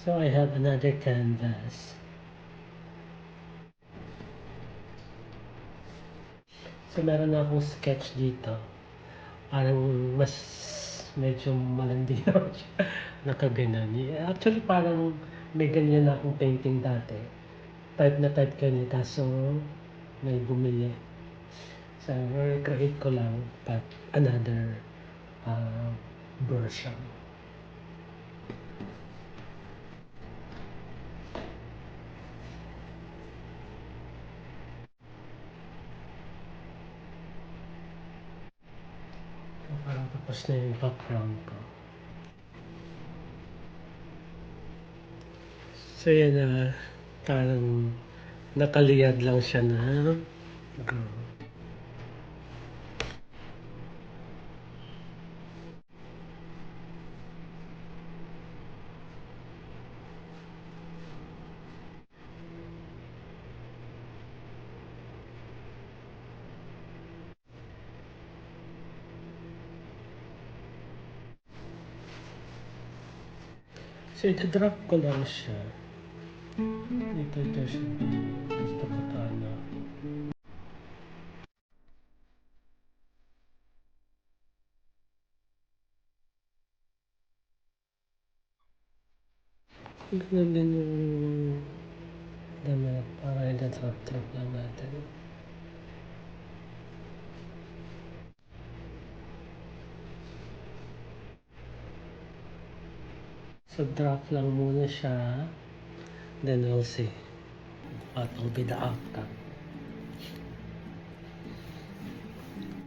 So I have another canvas. So meron na akong sketch dito. Parang mas medyo malandi naman siya. Nakaganan. Actually parang may ganyan na akong painting dati. Type na type ganyan kaso may bumili. So create ko lang but another version. So, parang tapos na yung background ko. So yan na, parang nakaliyad lang siya na girl. So ita-drop ko lang siya. Ito should be, gusto ko to ano. Ganun din yung damit para ita-drop lang natin. So drop lang muna siya. Then we'll see what will be the outcome.